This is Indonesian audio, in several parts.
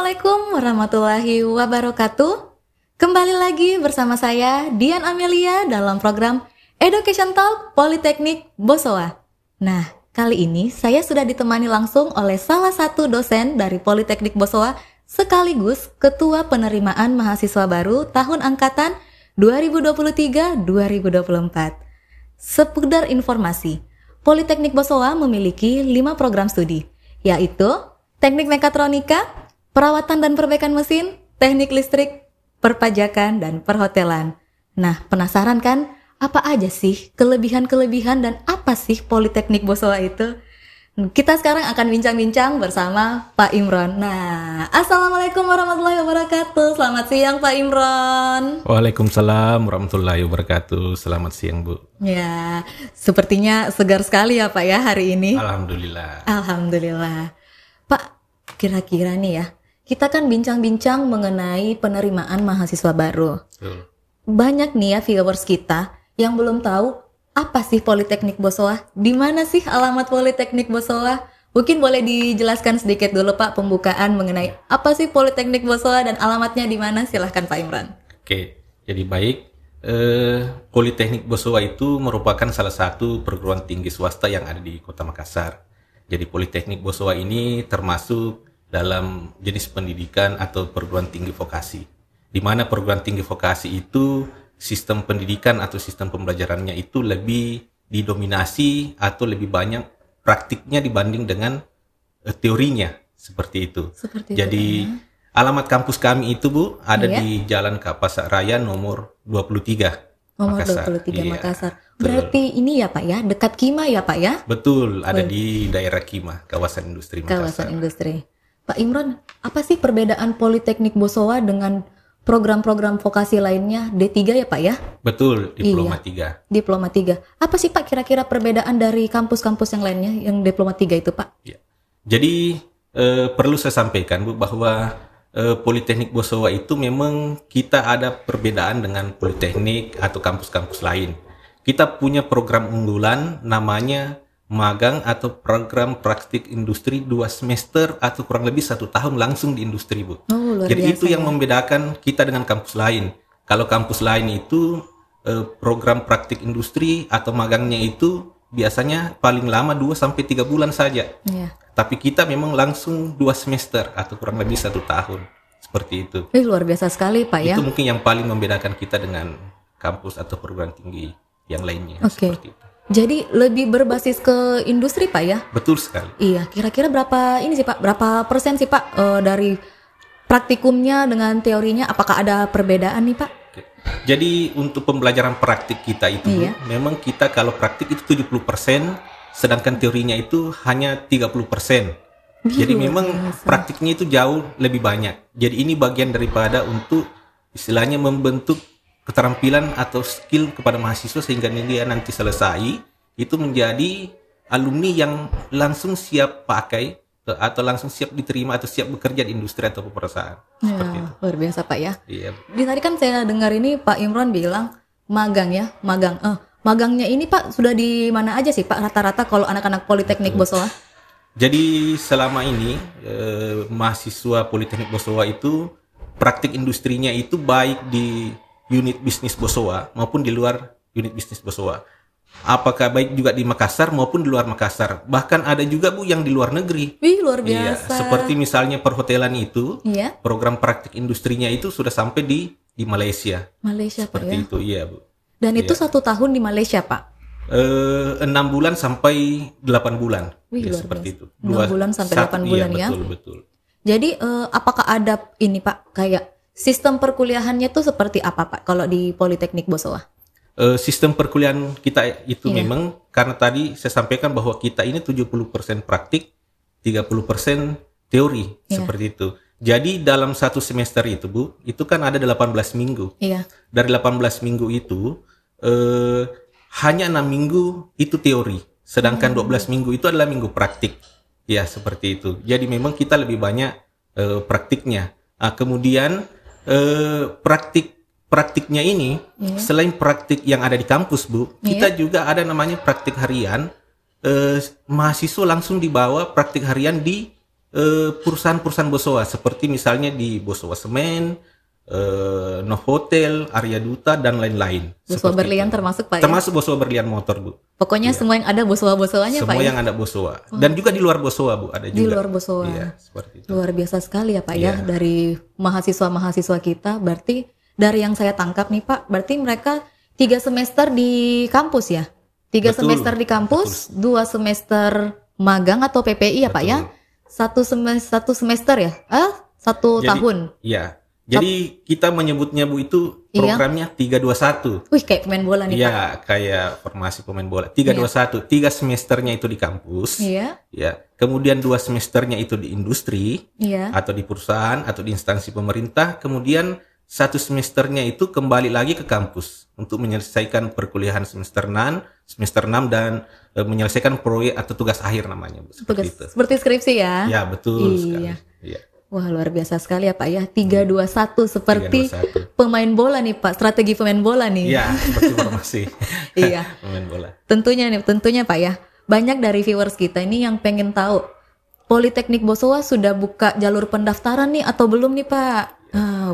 Assalamualaikum warahmatullahi wabarakatuh. Kembali lagi bersama saya Dian Amelia dalam program Education Talk Politeknik Bosowa. Nah, kali ini saya sudah ditemani langsung oleh salah satu dosen dari Politeknik Bosowa sekaligus Ketua Penerimaan Mahasiswa Baru tahun angkatan 2023-2024. Sekedar informasi, Politeknik Bosowa memiliki 5 program studi, yaitu Teknik Mekatronika, Perawatan dan Perbaikan Mesin, Teknik Listrik, Perpajakan, dan Perhotelan. Nah, penasaran kan? Apa aja sih kelebihan-kelebihan dan apa sih Politeknik Bosowa itu? Kita sekarang akan bincang-bincang bersama Pak Imron. Nah, Assalamualaikum warahmatullahi wabarakatuh. Selamat siang Pak Imron. Waalaikumsalam warahmatullahi wabarakatuh. Selamat siang Bu. Ya, sepertinya segar sekali ya Pak ya hari ini. Alhamdulillah. Alhamdulillah. Pak, kira-kira nih ya, kita kan bincang-bincang mengenai penerimaan mahasiswa baru. Betul. Banyak nih ya viewers kita yang belum tahu apa sih Politeknik Bosowa, di mana sih alamat Politeknik Bosowa. Mungkin boleh dijelaskan sedikit dulu Pak pembukaan mengenai apa sih Politeknik Bosowa dan alamatnya di mana? Silahkan Pak Imran. Oke, jadi baik. Politeknik Bosowa itu merupakan salah satu perguruan tinggi swasta yang ada di Kota Makassar. Jadi Politeknik Bosowa ini termasuk dalam jenis pendidikan atau perguruan tinggi vokasi. Di mana perguruan tinggi vokasi itu sistem pendidikan atau sistem pembelajarannya itu lebih didominasi atau lebih banyak praktiknya dibanding dengan teorinya, seperti itu. Jadi alamat kampus kami itu Bu ada di Jalan Kapasak Raya nomor 23. Nomor Makassar. 23 Iya, Makassar. betul. Berarti ini ya Pak ya, dekat Kima ya Pak ya? Betul, ada di daerah Kima, kawasan industri Makassar. Kawasan industri. Pak Imron, apa sih perbedaan Politeknik Bosowa dengan program-program vokasi lainnya D3 ya Pak ya? Betul, Diploma 3. Diploma 3. Apa sih Pak kira-kira perbedaan dari kampus-kampus yang lainnya yang Diploma 3 itu Pak? Ya. Jadi perlu saya sampaikan Bu bahwa Politeknik Bosowa itu memang kita ada perbedaan dengan politeknik atau kampus-kampus lain. Kita punya program unggulan namanya magang atau program praktik industri 2 semester atau kurang lebih 1 tahun langsung di industri Bu. Oh, luar Jadi biasa, itu yang membedakan kita dengan kampus lain. Kalau kampus lain itu program praktik industri atau magangnya itu biasanya paling lama 2-3 bulan saja. Iya. Tapi kita memang langsung 2 semester atau kurang lebih 1 tahun. Seperti itu. Luar biasa sekali Pak ya. Itu mungkin yang paling membedakan kita dengan kampus atau perguruan tinggi yang lainnya. Oke. Seperti itu. Jadi lebih berbasis ke industri Pak ya? Betul sekali. Iya, kira-kira berapa ini sih Pak? Berapa persen sih Pak dari praktikumnya dengan teorinya? Apakah ada perbedaan nih Pak? Oke. Jadi untuk pembelajaran praktik kita itu memang kita kalau praktik itu 70%, sedangkan teorinya itu hanya 30%. Jadi memang praktiknya itu jauh lebih banyak. Jadi ini bagian daripada untuk istilahnya membentuk keterampilan atau skill kepada mahasiswa sehingga dia nanti selesai itu menjadi alumni yang langsung siap pakai atau langsung siap diterima atau siap bekerja di industri atau perusahaan. Seperti itu. Luar biasa Pak ya. Iya. Di tadi kan saya dengar ini Pak Imron bilang magang ya, magang. Magangnya ini Pak sudah di mana aja sih Pak rata-rata kalau anak-anak Politeknik Bosowa? Jadi selama ini mahasiswa Politeknik Bosowa itu praktik industrinya itu baik di unit bisnis Bosowa maupun di luar unit bisnis Bosowa. Apakah baik juga di Makassar maupun di luar Makassar. Bahkan ada juga Bu yang di luar negeri. Wih, luar Iya, biasa. seperti misalnya perhotelan itu, Iya. program praktik industrinya itu sudah sampai di Malaysia. Malaysia Pak Seperti ya. itu, iya Bu. Dan itu 1 tahun di Malaysia Pak. 6 bulan sampai 8 bulan. Wih, Ya, luar seperti biasa. itu. 6 bulan sampai 8 bulan ya. Betul, betul. Jadi apakah ada ini Pak kayak sistem perkuliahannya tuh seperti apa Pak kalau di Politeknik Bosowa? Sistem perkuliahan kita itu memang karena tadi saya sampaikan bahwa kita ini 70% praktik, 30% teori, seperti itu. Jadi dalam 1 semester itu Bu, itu kan ada 18 minggu. Iya. Dari 18 minggu itu hanya 6 minggu itu teori, sedangkan 12 minggu itu adalah minggu praktik. Ya, seperti itu. Jadi memang kita lebih banyak praktiknya. Kemudian praktiknya ini selain praktik yang ada di kampus Bu, kita juga ada namanya praktik harian. Mahasiswa langsung dibawa praktik harian di perusahaan-perusahaan Bosowa seperti misalnya di Bosowa Semen, Novotel, Arya Duta dan lain-lain. Bosowa Seperti Berlian itu. termasuk Pak Termasuk Bosowa Berlian Motor, Bu. Pokoknya semua yang ada Bosowa-Bosoanya Pak Semua yang ada Bosowa. Dan juga di luar Bosowa, Bu, ada juga. Di luar Bosowa. Iya, seperti itu. Luar biasa sekali ya Pak ya, dari mahasiswa-mahasiswa kita. Berarti dari yang saya tangkap nih Pak, berarti mereka 3 semester di kampus ya? 3 Betul, semester di kampus, 2 semester magang atau PPI ya Pak ya? Satu semester ya? 1 tahun. Iya. Jadi kita menyebutnya, Bu, itu programnya 321. Wih, kayak pemain bola nih Pak. Iya, kayak formasi pemain bola. 321. 3 semesternya itu di kampus. Iya. Ya. Kemudian 2 semesternya itu di industri Iya. atau di perusahaan atau di instansi pemerintah. Kemudian 1 semesternya itu kembali lagi ke kampus untuk menyelesaikan perkuliahan semester 6 dan menyelesaikan proyek atau tugas akhir namanya, Bu. Seperti itu. Seperti skripsi ya? Ya, betul sekali. Iya. Wah, luar biasa sekali ya Pak ya. 321 seperti 321. pemain bola nih Pak, strategi pemain bola nih. Iya, seperti formasi. Iya. Pemain bola. Tentunya Pak ya. Banyak dari viewers kita ini yang pengen tahu Politeknik Bosowa sudah buka jalur pendaftaran nih atau belum nih Pak?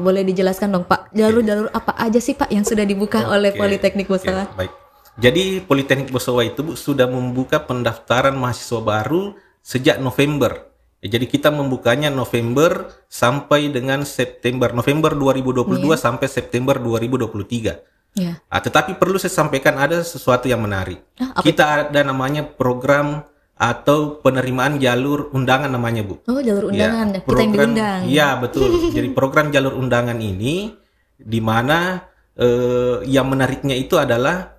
Boleh dijelaskan dong Pak, jalur-jalur apa aja sih Pak yang sudah dibuka oleh Politeknik Bosowa? Baik. Jadi Politeknik Bosowa itu, Bu, sudah membuka pendaftaran mahasiswa baru sejak November. Jadi kita membukanya November sampai dengan November 2022 sampai September 2023. Iya. Tetapi perlu saya sampaikan ada sesuatu yang menarik. Kita ada namanya program atau penerimaan jalur undangan namanya, Bu. Oh, jalur undangan. Ya, Kita yang diundang. Iya, betul. Jadi program jalur undangan ini di mana yang menariknya itu adalah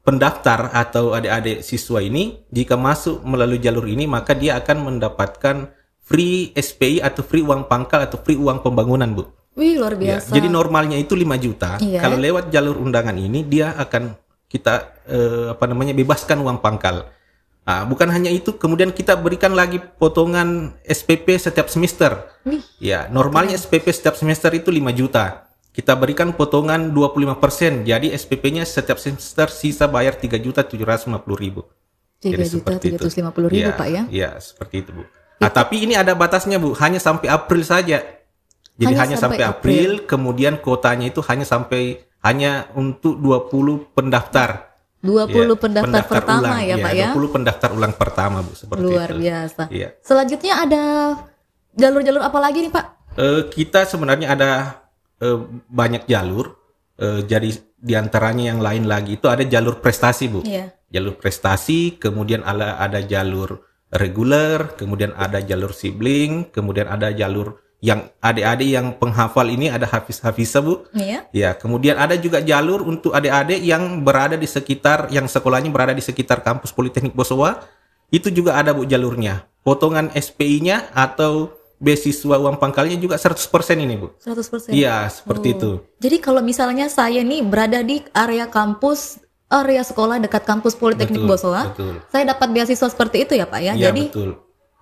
pendaftar atau adik-adik siswa ini jika masuk melalui jalur ini maka dia akan mendapatkan free SPI atau free uang pangkal atau free uang pembangunan, Bu. Wih, luar Ya, biasa. jadi normalnya itu 5 juta. Iya. Kalau lewat jalur undangan ini dia akan kita bebaskan uang pangkal. Bukan hanya itu, kemudian kita berikan lagi potongan SPP setiap semester. Ya, normalnya SPP setiap semester itu 5 juta. Kita berikan potongan 25%. Jadi SPP-nya setiap semester sisa bayar 3.750.000. 3.750.000 Pak ya? Iya, seperti itu, Bu. Tapi ini ada batasnya, Bu. Hanya sampai April saja. Jadi hanya sampai April, kemudian kuotanya itu hanya untuk 20 pendaftar. 20 pendaftar pertama ulang, ya Pak ya? 20 pendaftar ulang pertama, Bu, seperti Luar itu. biasa. Iya. Selanjutnya ada jalur-jalur apa lagi nih Pak? Kita sebenarnya ada banyak jalur. Jadi diantaranya yang lain lagi itu ada jalur prestasi, Bu. Iya. Jalur prestasi, kemudian ada jalur reguler, kemudian ada jalur sibling, kemudian ada jalur yang adik-adik yang penghafal ini ada hafiz-hafizah, Bu. Iya. Ya, kemudian ada juga jalur untuk adik-adik yang berada di sekitar, yang sekolahnya berada di sekitar kampus Politeknik Bosowa. Itu juga ada, Bu, jalurnya. Potongan SPI-nya atau beasiswa uang pangkalnya juga 100% ini, Bu. 100%. Iya, seperti itu. Jadi kalau misalnya saya nih berada di area kampus, area sekolah dekat kampus Politeknik Bosowa, saya dapat beasiswa seperti itu ya Pak ya? Iya, Jadi betul.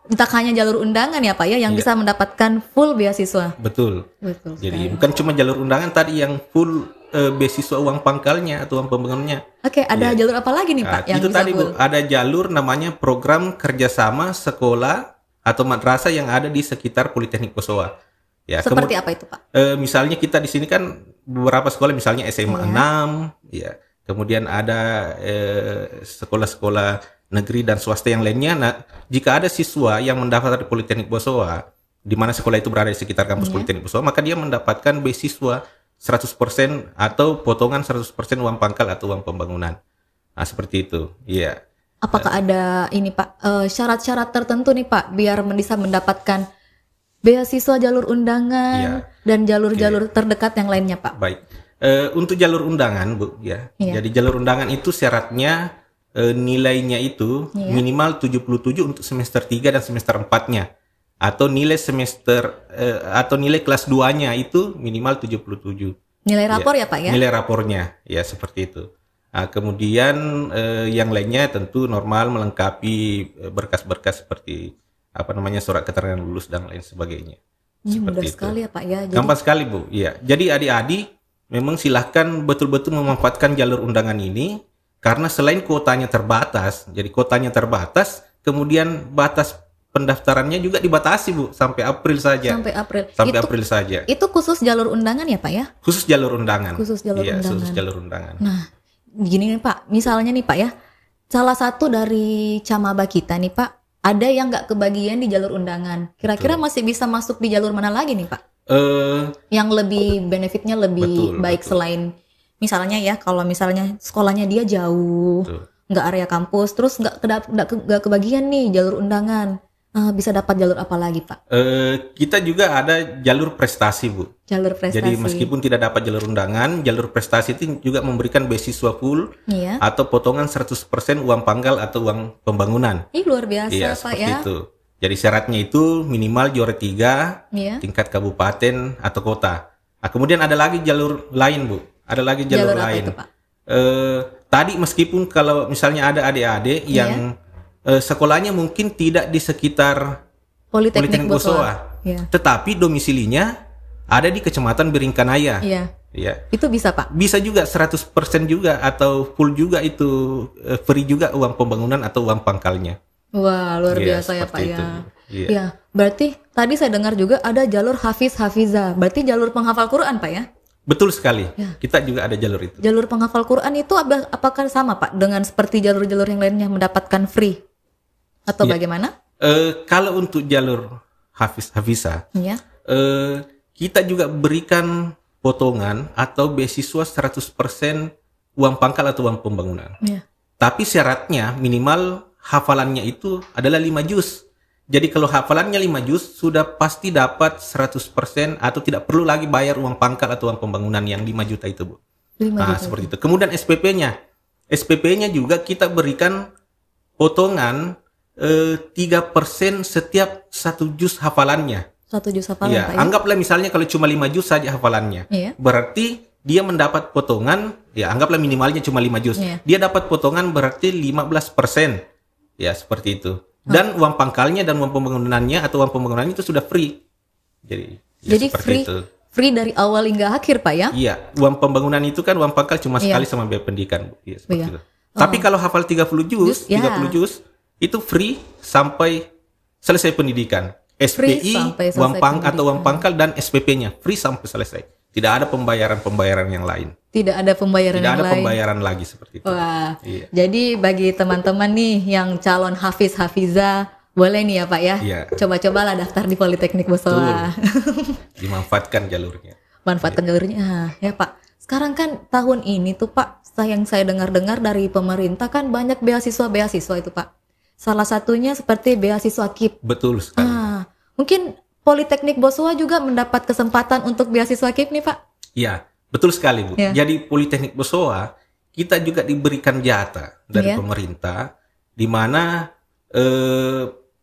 tak hanya jalur undangan ya Pak ya yang bisa mendapatkan full beasiswa. Betul. Betul. Jadi bukan cuma jalur undangan tadi yang full beasiswa uang pangkalnya atau uang pembangunannya. Oke, ada jalur apa lagi nih Pak yang itu bisa tadi, full? Bu, ada jalur namanya program kerjasama sekolah atau madrasah yang ada di sekitar Politeknik Bosowa. Ya, Seperti apa itu Pak? Misalnya kita di sini kan beberapa sekolah, misalnya SMA 6, ya. Kemudian ada sekolah-sekolah negeri dan swasta yang lainnya. Nah, jika ada siswa yang mendaftar di Politeknik Bosowa, di mana sekolah itu berada di sekitar kampus Politeknik Bosowa, maka dia mendapatkan beasiswa 100% atau potongan 100% uang pangkal atau uang pembangunan. Nah, seperti itu. Iya. Apakah ada ini Pak syarat-syarat tertentu nih Pak biar bisa mendapatkan beasiswa jalur undangan dan jalur-jalur terdekat yang lainnya Pak? Baik. Untuk jalur undangan, Bu, ya. Jadi jalur undangan itu syaratnya nilainya itu minimal 77 untuk semester 3 dan semester 4-nya. Atau nilai atau nilai kelas 2-nya itu minimal 77. Nilai rapor ya Pak ya? Nilai rapornya, ya seperti itu. Nah, kemudian yang lainnya tentu normal melengkapi berkas-berkas seperti surat keterangan lulus dan lain sebagainya. Mudah sekali ya Pak ya. Gampang sekali, Bu. Iya. Jadi adik-adik memang silahkan betul-betul memanfaatkan jalur undangan ini karena selain kuotanya terbatas, jadi kuotanya terbatas, kemudian batas pendaftarannya juga dibatasi Bu sampai April saja. Sampai April. Sampai April saja. Itu khusus jalur undangan ya Pak ya? Khusus jalur undangan. Khusus jalur Iya, undangan. khusus jalur undangan. Nah, gini nih Pak, misalnya nih Pak ya, salah satu dari camaba kita nih Pak, ada yang nggak kebagian di jalur undangan. Kira-kira masih bisa masuk di jalur mana lagi nih Pak? Yang lebih benefitnya lebih baik selain misalnya ya, kalau misalnya sekolahnya dia jauh, nggak area kampus, terus nggak kebagian nih jalur undangan, bisa dapat jalur apa lagi Pak? Kita juga ada jalur prestasi Bu. Jalur prestasi. Jadi meskipun tidak dapat jalur undangan, jalur prestasi itu juga memberikan beasiswa full atau potongan 100% uang pangkal atau uang pembangunan. Ih luar biasa Iya, Pak seperti ya. itu. Jadi syaratnya itu minimal juara 3 tingkat kabupaten atau kota. Nah, kemudian ada lagi jalur lain Bu. Ada lagi jalur lain. Apa itu, Pak? Tadi meskipun kalau misalnya ada adik-adik yang sekolahnya mungkin tidak di sekitar Politeknik Bosowa, tetapi domisilinya ada di Kecamatan Biringkanaya. Iya. Itu bisa Pak? Bisa juga 100% juga atau full juga itu free juga uang pembangunan atau uang pangkalnya. Wah, luar biasa ya Pak itu. ya. Iya, berarti tadi saya dengar juga ada jalur Hafiz Hafiza. Berarti jalur penghafal Quran Pak ya? Betul sekali. Kita juga ada jalur itu. Jalur penghafal Quran itu apakah sama Pak dengan seperti jalur-jalur yang lainnya mendapatkan free? Atau bagaimana? Kalau untuk jalur Hafiz Hafiza, kita juga berikan potongan atau beasiswa 100% uang pangkal atau uang pembangunan. Tapi syaratnya minimal hafalannya itu adalah 5 juz. Jadi kalau hafalannya 5 juz sudah pasti dapat 100% atau tidak perlu lagi bayar uang pangkal atau uang pembangunan yang 5 juta itu Bu. Seperti itu. Kemudian SPP-nya. SPP-nya juga kita berikan potongan 3% setiap 1 juz hafalannya. 1 juz hafalan Pak ya? Anggaplah misalnya kalau cuma 5 juz saja hafalannya. Berarti dia mendapat potongan, anggaplah minimalnya cuma 5 juz. Dia dapat potongan berarti 15%. Ya, seperti itu. Dan uang pangkalnya dan uang pembangunannya atau uang pembangunannya itu sudah free. Jadi free itu. Free dari awal hingga akhir Pak ya? Iya, uang pembangunan itu kan uang pangkal cuma sekali sama biaya pendidikan. Seperti itu. Tapi kalau hafal 30 juz, 30 juz itu free sampai selesai pendidikan. SPI, uang atau uang pangkal dan SPP-nya free sampai selesai. Tidak ada pembayaran yang lain. Tidak ada pembayaran yang lain. Tidak ada pembayaran lagi seperti itu. Wah, jadi bagi teman-teman nih yang calon Hafiz Hafiza, boleh nih ya Pak ya? Coba-cobalah daftar di Politeknik Bosowa. Dimanfaatkan jalurnya. Manfaatkan jalurnya, ya Pak. Sekarang kan tahun ini tuh Pak, yang saya dengar-dengar dari pemerintah kan banyak beasiswa-beasiswa itu Pak. Salah satunya seperti beasiswa KIP. Betul sekali. Mungkin Politeknik Bosowa juga mendapat kesempatan untuk beasiswa KIP nih Pak? Iya, betul sekali Bu. Jadi Politeknik Bosowa kita juga diberikan jatah dari pemerintah, di mana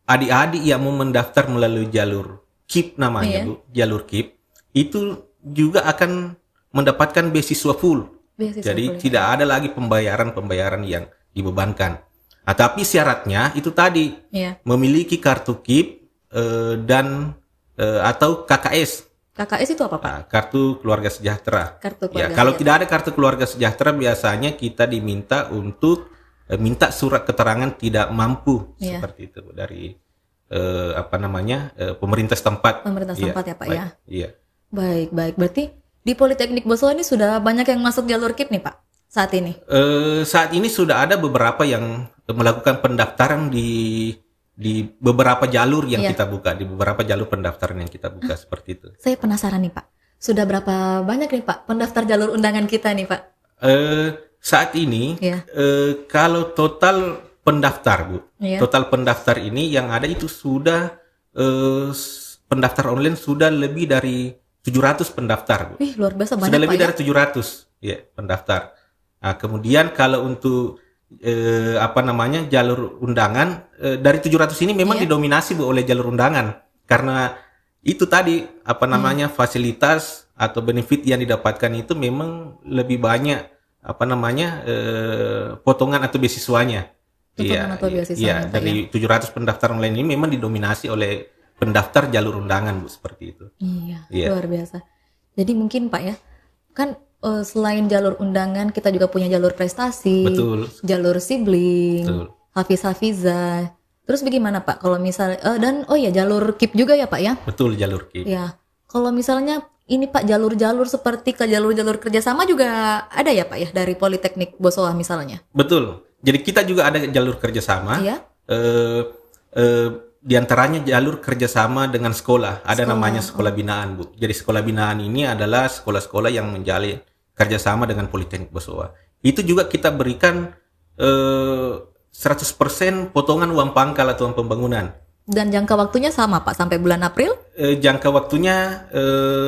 adik-adik yang mau mendaftar melalui jalur KIP namanya Bu, jalur KIP itu juga akan mendapatkan beasiswa full. Jadi tidak ada lagi pembayaran yang dibebankan. Tapi syaratnya itu tadi memiliki kartu KIP dan atau KKS. KKS itu apa Pak? Kartu Keluarga Sejahtera. Kalau tidak ada kartu Keluarga Sejahtera biasanya kita diminta untuk minta surat keterangan tidak mampu seperti itu dari pemerintah setempat. Pemerintah setempat ya Pak ya. Iya. Baik. Berarti di Politeknik Bosowa ini sudah banyak yang masuk jalur KIP nih Pak saat ini? Saat ini sudah ada beberapa yang melakukan pendaftaran di beberapa jalur yang kita buka, di beberapa jalur pendaftaran yang kita buka seperti itu. Saya penasaran nih Pak, sudah berapa banyak nih Pak pendaftar jalur undangan kita nih Pak? Saat ini kalau total pendaftar Bu, total pendaftar ini yang ada itu sudah pendaftar online sudah lebih dari 700 pendaftar Bu. Luar biasa banyak sudah lebih Pak, dari 700 pendaftar. Nah, kemudian kalau untuk jalur undangan dari 700 ini memang didominasi Bu oleh jalur undangan karena itu tadi fasilitas atau benefit yang didapatkan itu memang lebih banyak potongan atau beasiswanya. Iya, dari 700 pendaftar online ini memang didominasi oleh pendaftar jalur undangan Bu seperti itu. Iya, luar biasa. Jadi mungkin Pak ya, kan selain jalur undangan kita juga punya jalur prestasi, jalur sibling, Hafiz Hafiza. Terus bagaimana Pak kalau misalnya dan oh ya jalur KIP juga ya Pak ya? Betul, jalur KIP. Ya. Kalau misalnya ini Pak jalur-jalur seperti ke jalur-jalur kerjasama juga ada ya Pak ya dari Politeknik Bosowa misalnya? Betul. Jadi kita juga ada jalur kerjasama. Iya. Di antaranya jalur kerjasama dengan sekolah. Ada namanya sekolah binaan, Bu. Jadi sekolah binaan ini adalah sekolah-sekolah yang menjalin kerjasama dengan Politeknik Bosowa. Itu juga kita berikan 100% potongan uang pangkal atau uang pembangunan. Dan jangka waktunya sama Pak sampai bulan April? Jangka waktunya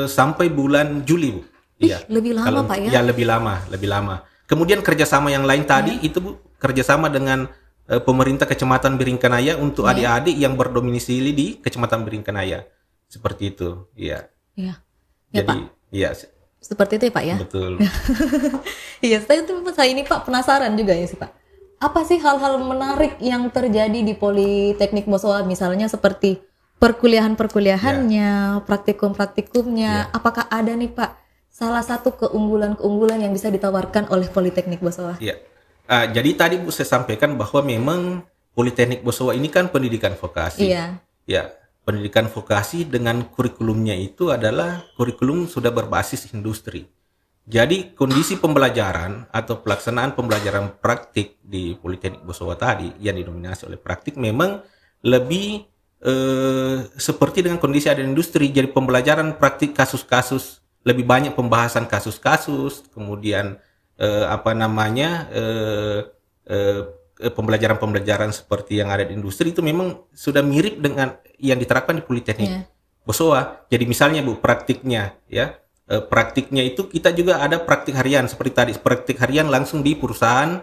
sampai bulan Juli, Bu. Iya. Lebih lama Pak ya? Ya, lebih lama. Kemudian kerjasama yang lain tadi itu, Bu, kerjasama dengan pemerintah Kecamatan Biringkanaya untuk adik-adik yang berdomisili di Kecamatan Biringkanaya. Seperti itu, iya. Iya. Jadi, iya. Seperti itu ya Pak ya? Betul. Iya, saya ini Pak penasaran juga ya sih Pak. Apa sih hal-hal menarik yang terjadi di Politeknik Bosowa misalnya seperti perkuliahan-perkuliahannya, praktikum-praktikumnya. Apakah ada nih Pak salah satu keunggulan-keunggulan yang bisa ditawarkan oleh Politeknik Bosowa? Iya. Jadi tadi Bu saya sampaikan bahwa memang Politeknik Bosowa ini kan pendidikan vokasi. Iya. Ya, pendidikan vokasi dengan kurikulumnya itu adalah kurikulum sudah berbasis industri. Jadi kondisi pembelajaran atau pelaksanaan pembelajaran praktik di Politeknik Bosowa tadi yang didominasi oleh praktik memang lebih seperti dengan kondisi ada industri. Jadi pembelajaran praktik kasus-kasus, lebih banyak pembahasan kasus-kasus, kemudian pembelajaran-pembelajaran seperti yang ada di industri itu memang sudah mirip dengan yang diterapkan di Politeknik Bosowa. Jadi misalnya Bu, praktiknya ya. Praktiknya itu kita juga ada praktik harian seperti tadi, praktik harian langsung di perusahaan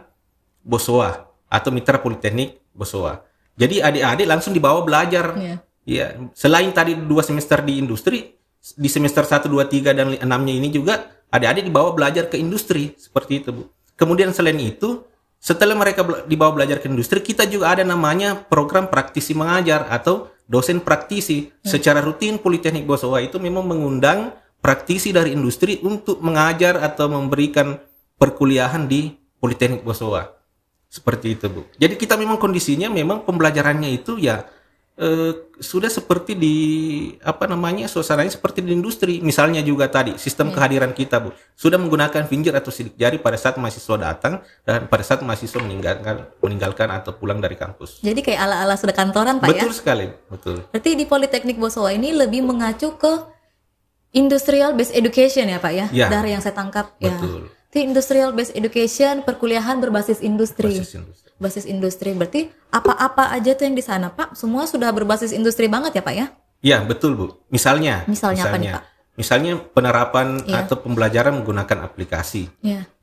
Bosowa atau mitra Politeknik Bosowa. Jadi adik-adik langsung dibawa belajar. Ya, selain tadi 2 semester di industri, di semester 1, 2, 3 dan 6-nya ini juga adik-adik dibawa belajar ke industri seperti itu, Bu. Kemudian selain itu, setelah mereka dibawa belajar ke industri, kita juga ada namanya program praktisi mengajar atau dosen praktisi. Secara rutin Politeknik Bosowa itu memang mengundang praktisi dari industri untuk mengajar atau memberikan perkuliahan di Politeknik Bosowa. Seperti itu, Bu. Jadi kita memang kondisinya memang pembelajarannya itu ya sudah seperti di suasananya seperti di industri. Misalnya juga tadi sistem kehadiran kita, Bu, sudah menggunakan finger atau sidik jari pada saat mahasiswa datang dan pada saat mahasiswa meninggalkan atau pulang dari kampus. Jadi kayak ala-ala sudah kantoran Pak. Betul sekali, betul. Berarti di Politeknik Bosowa ini lebih mengacu ke industrial based education ya Pak ya? Dari yang saya tangkap. Betul. Di industrial based education, perkuliahan berbasis industri. Basis industri. Berarti apa-apa aja tuh yang di sana Pak, semua sudah berbasis industri banget ya Pak ya? Ya, betul Bu. Misalnya apa nih Pak? Misalnya penerapan atau pembelajaran menggunakan aplikasi.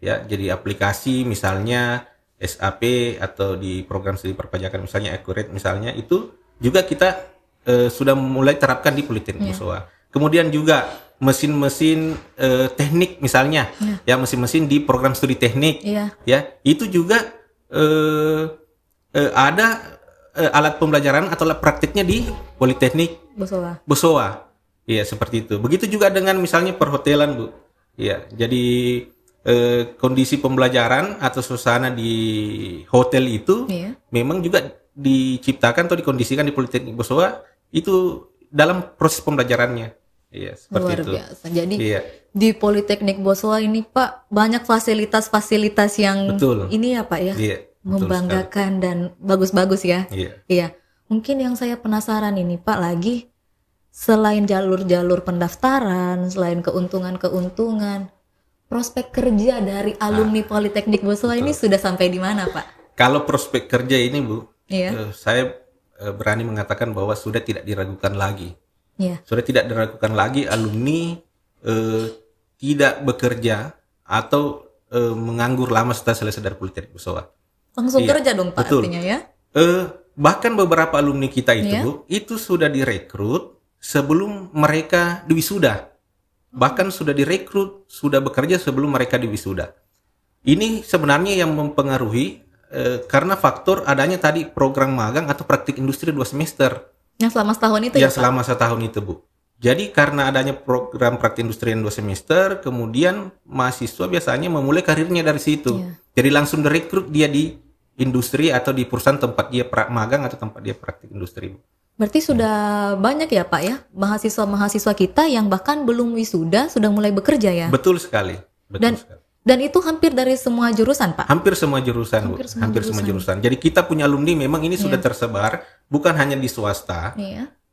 Ya, jadi aplikasi misalnya SAP atau di program studi perpajakan misalnya Accurate misalnya itu juga kita sudah mulai terapkan di Politeknik Bosowa. Kemudian juga mesin-mesin teknik misalnya, ya mesin-mesin di program studi teknik, ya itu juga ada alat pembelajaran atau alat praktiknya di Politeknik Bosowa. Iya seperti itu. Begitu juga dengan misalnya perhotelan, Bu. Ya, jadi kondisi pembelajaran atau suasana di hotel itu memang juga diciptakan atau dikondisikan di Politeknik Bosowa itu dalam proses pembelajarannya. Iya, seperti luar itu. Biasa. Jadi di Politeknik Bosowa ini Pak banyak fasilitas-fasilitas yang ini ya Pak ya, membanggakan dan bagus-bagus ya. Iya. Mungkin yang saya penasaran ini Pak lagi, selain jalur-jalur pendaftaran, selain keuntungan-keuntungan, prospek kerja dari alumni Politeknik Bosowa ini sudah sampai di mana Pak? Kalau prospek kerja ini Bu, saya berani mengatakan bahwa sudah tidak diragukan lagi. Sudah tidak diragukan lagi alumni tidak bekerja atau menganggur lama setelah selesai dari Politeknik Bosowa. Langsung kerja dong Pak. Betul. Artinya ya. Bahkan beberapa alumni kita itu Bu, itu sudah direkrut sebelum mereka diwisuda. Bahkan sudah direkrut, sudah bekerja sebelum mereka diwisuda. Ini sebenarnya yang mempengaruhi karena faktor adanya tadi program magang atau praktik industri 2 semester. Yang selama setahun itu ya? Selama setahun itu Bu. Jadi karena adanya program praktik industri yang 2 semester, kemudian mahasiswa biasanya memulai karirnya dari situ. Jadi langsung direkrut dia di industri atau di perusahaan tempat dia magang atau tempat dia praktik industri. Berarti sudah banyak ya Pak ya mahasiswa-mahasiswa kita yang bahkan belum wisuda sudah mulai bekerja ya? Betul sekali. Betul sekali. Dan itu hampir dari semua jurusan Pak? Hampir semua jurusan, Bu. Hampir semua jurusan. Jadi kita punya alumni memang ini sudah tersebar bukan hanya di swasta,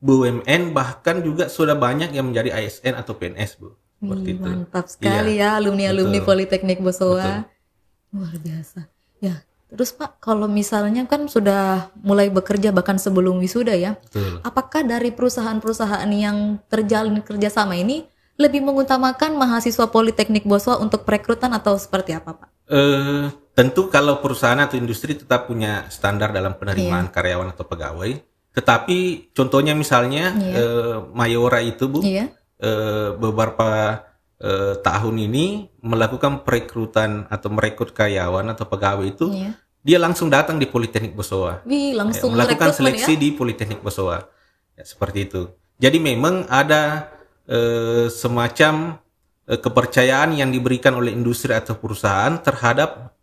BUMN, bahkan juga sudah banyak yang menjadi ASN atau PNS, Bu. Seperti itu. Mantap sekali ya alumni-alumni Politeknik Bosowa. Betul. Luar biasa. Ya, terus Pak, kalau misalnya kan sudah mulai bekerja bahkan sebelum wisuda ya, Betul. apakah dari perusahaan-perusahaan yang terjalin kerjasama ini lebih mengutamakan mahasiswa Politeknik Bosowa untuk perekrutan atau seperti apa Pak? Tentu kalau perusahaan atau industri tetap punya standar dalam penerimaan karyawan atau pegawai. Tetapi contohnya misalnya Mayora itu, Bu, beberapa tahun ini melakukan perekrutan atau merekrut karyawan atau pegawai itu, dia langsung datang di Politeknik Bosowa. Langsung melakukan seleksi di Politeknik Bosowa. Ya, seperti itu. Jadi memang ada semacam kepercayaan yang diberikan oleh industri atau perusahaan terhadap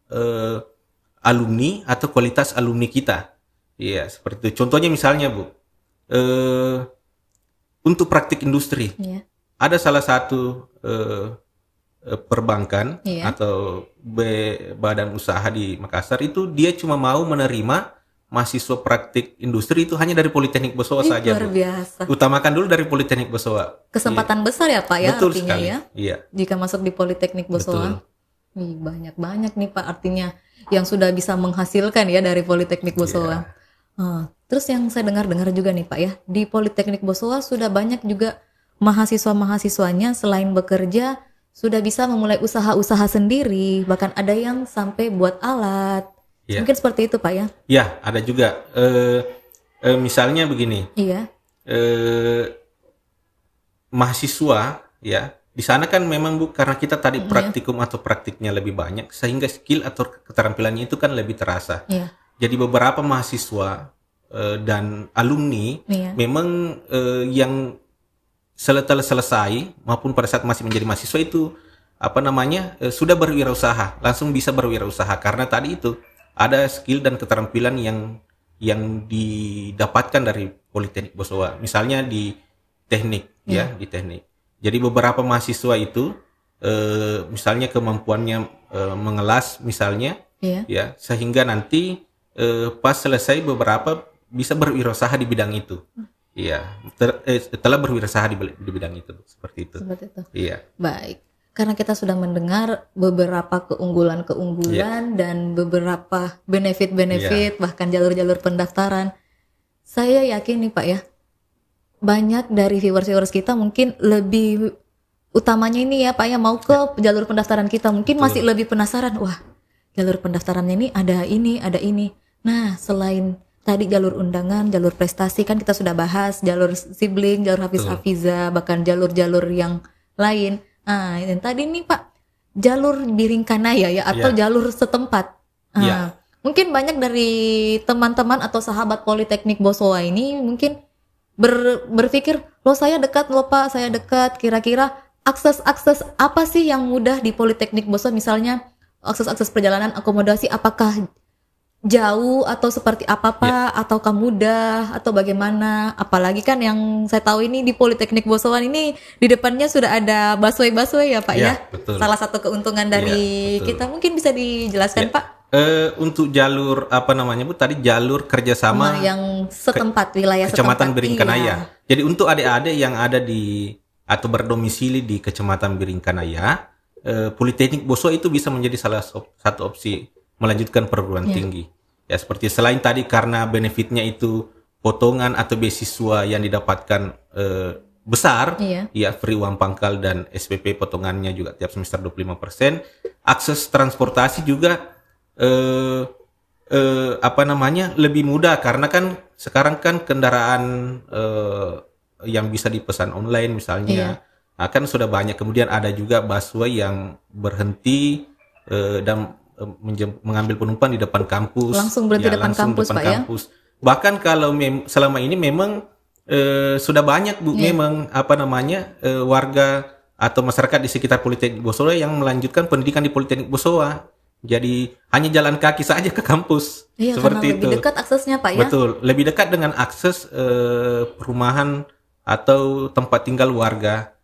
alumni atau kualitas alumni kita. Iya, seperti itu. Contohnya misalnya, Bu, untuk praktik industri, ada salah satu perbankan atau badan usaha di Makassar itu dia cuma mau menerima mahasiswa praktik industri itu hanya dari Politeknik Bosowa saja. Luar biasa. Utamakan dulu dari Politeknik Bosowa. Kesempatan besar ya Pak ya. Betul artinya sekali. Ya. Iya. Jika masuk di Politeknik Bosowa. Banyak-banyak nih Pak artinya yang sudah bisa menghasilkan ya dari Politeknik Bosowa. Terus yang saya dengar-dengar juga nih Pak ya, di Politeknik Bosowa sudah banyak juga mahasiswa-mahasiswanya selain bekerja sudah bisa memulai usaha-usaha sendiri, bahkan ada yang sampai buat alat. Mungkin seperti itu Pak ya? Ya, ada juga. Misalnya begini. Mahasiswa ya, di sana kan memang Bu, karena kita tadi praktikum atau praktiknya lebih banyak, sehingga skill atau keterampilannya itu kan lebih terasa. Jadi beberapa mahasiswa dan alumni memang yang setelah selesai maupun pada saat masih menjadi mahasiswa itu sudah berwirausaha, langsung bisa berwirausaha karena tadi itu ada skill dan keterampilan yang didapatkan dari Politeknik Bosowa. Misalnya di teknik di teknik. Jadi beberapa mahasiswa itu misalnya kemampuannya mengelas misalnya sehingga nanti pas selesai beberapa bisa berwirausaha di bidang itu. Telah berwirausaha di bidang itu seperti itu. Iya. Baik. Karena kita sudah mendengar beberapa keunggulan-keunggulan dan beberapa benefit-benefit bahkan jalur-jalur pendaftaran. Saya yakin nih Pak ya, banyak dari viewers kita mungkin lebih utamanya ini ya Pak ya mau ke jalur pendaftaran kita mungkin masih lebih penasaran. Wah, jalur pendaftarannya ini ada ini. Nah, selain tadi jalur undangan, jalur prestasi kan kita sudah bahas, jalur sibling, jalur hafiz-hafizah, bahkan jalur-jalur yang lain. Nah, yang tadi nih Pak, jalur Biringkanaya ya atau jalur setempat. Mungkin banyak dari teman-teman atau sahabat Politeknik Bosowa ini mungkin berpikir, loh saya dekat loh Pak, saya dekat. Kira-kira akses apa sih yang mudah di Politeknik Bosowa? Misalnya akses perjalanan, akomodasi, apakah jauh atau seperti apa Pak, ataukah mudah atau bagaimana? Apalagi kan yang saya tahu ini di Politeknik Bosowa ini di depannya sudah ada busway ya Pak ya. Betul. Salah satu keuntungan dari kita mungkin bisa dijelaskan Pak. Untuk jalur Bu tadi jalur kerjasama yang setempat wilayah Kecamatan setempat, Biringkanaya. Jadi untuk adik-adik yang ada di atau berdomisili di Kecamatan Biringkanaya, Politeknik Bosowa itu bisa menjadi salah satu opsi melanjutkan perguruan tinggi. Ya seperti selain tadi karena benefitnya itu potongan atau beasiswa yang didapatkan besar, free uang pangkal dan SPP potongannya juga tiap semester 25%. Akses transportasi juga lebih mudah karena kan sekarang kan kendaraan yang bisa dipesan online misalnya kan sudah banyak. Kemudian ada juga busway yang berhenti dan mengambil penumpang di depan kampus, langsung berhenti depan kampus Pak kampus. Ya. Bahkan kalau selama ini memang sudah banyak Bu memang warga atau masyarakat di sekitar Politeknik Bosowa yang melanjutkan pendidikan di Politeknik Bosowa. Jadi hanya jalan kaki saja ke kampus. Iya, Seperti karena lebih itu. dekat aksesnya Pak ya. Betul, lebih dekat dengan akses perumahan atau tempat tinggal warga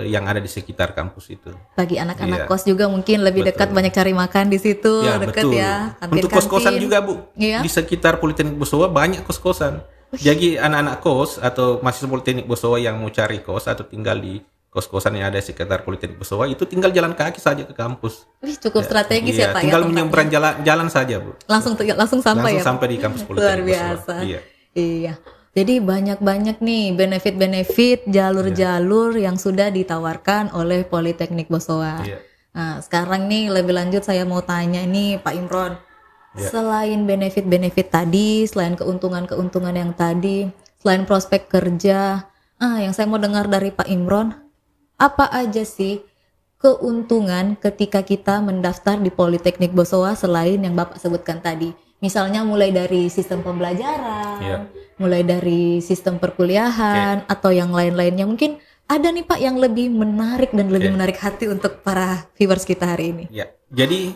yang ada di sekitar kampus itu. Bagi anak-anak Iya. kos juga mungkin lebih Betul. dekat, banyak cari makan di situ, Ya, dekat betul. ya. Untuk kos-kosan juga, Bu. Iya. Di sekitar Politeknik Bosowa banyak kos-kosan. Jadi anak-anak kos atau mahasiswa Politeknik Bosowa yang mau cari kos atau tinggal di kos-kosan yang ada di sekitar Politeknik Bosowa itu tinggal jalan kaki saja ke kampus. Wih, cukup strategis ya Pak Tinggal ya. menyeberang jalan saja, Bu. Langsung sampai Langsung ya. Pak? sampai di kampus Luar Politeknik biasa. Bosowa. Iya. Iya. Jadi banyak-banyak nih benefit-benefit jalur-jalur yang sudah ditawarkan oleh Politeknik Bosowa. Iya. Nah, sekarang nih lebih lanjut saya mau tanya nih Pak Imron. Iya. Selain benefit-benefit tadi, selain keuntungan-keuntungan yang tadi, selain prospek kerja, yang saya mau dengar dari Pak Imron, apa aja sih keuntungan ketika kita mendaftar di Politeknik Bosowa selain yang Bapak sebutkan tadi? Misalnya mulai dari sistem pembelajaran, Iya. mulai dari sistem perkuliahan, atau yang lain-lainnya. Mungkin ada nih Pak yang lebih menarik dan lebih menarik hati untuk para viewers kita hari ini. Ya, jadi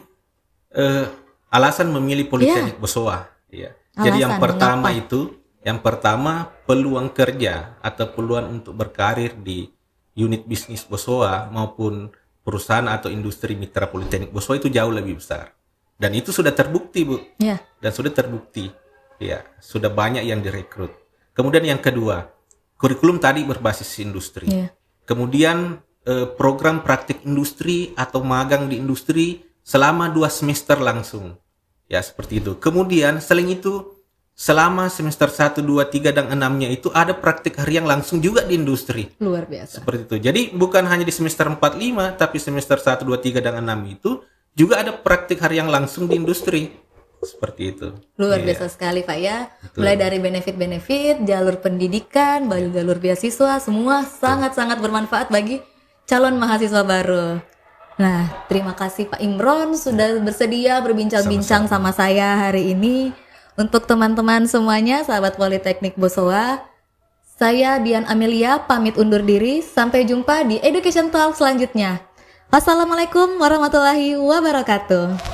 alasan memilih Politeknik Bosowa. Ya. Jadi yang Alasan, pertama mengapa? peluang kerja atau peluang untuk berkarir di unit bisnis Bosowa maupun perusahaan atau industri mitra Politeknik Bosowa itu jauh lebih besar. Dan itu sudah terbukti, Bu. Ya, Dan sudah terbukti. Ya, sudah banyak yang direkrut. Kemudian yang kedua, kurikulum tadi berbasis industri. ya. Kemudian program praktik industri atau magang di industri selama 2 semester langsung. Ya, seperti itu. Kemudian selain itu selama semester 1, 2, 3 dan 6-nya itu ada praktik harian langsung juga di industri. Luar biasa. Seperti itu. Jadi bukan hanya di semester 4, 5, tapi semester 1, 2, 3 dan 6 itu juga ada praktik harian langsung di industri. Seperti itu. Luar Iya. biasa sekali Pak ya. Betul. Mulai dari benefit-benefit, jalur pendidikan, jalur beasiswa, semua sangat-sangat bermanfaat bagi calon mahasiswa baru. Nah, terima kasih Pak Imron sudah bersedia berbincang-bincang sama saya hari ini. Untuk teman-teman semuanya, sahabat Politeknik Bosowa, saya Dian Amelia pamit undur diri. Sampai jumpa di Education Talk selanjutnya. Wassalamualaikum warahmatullahi wabarakatuh.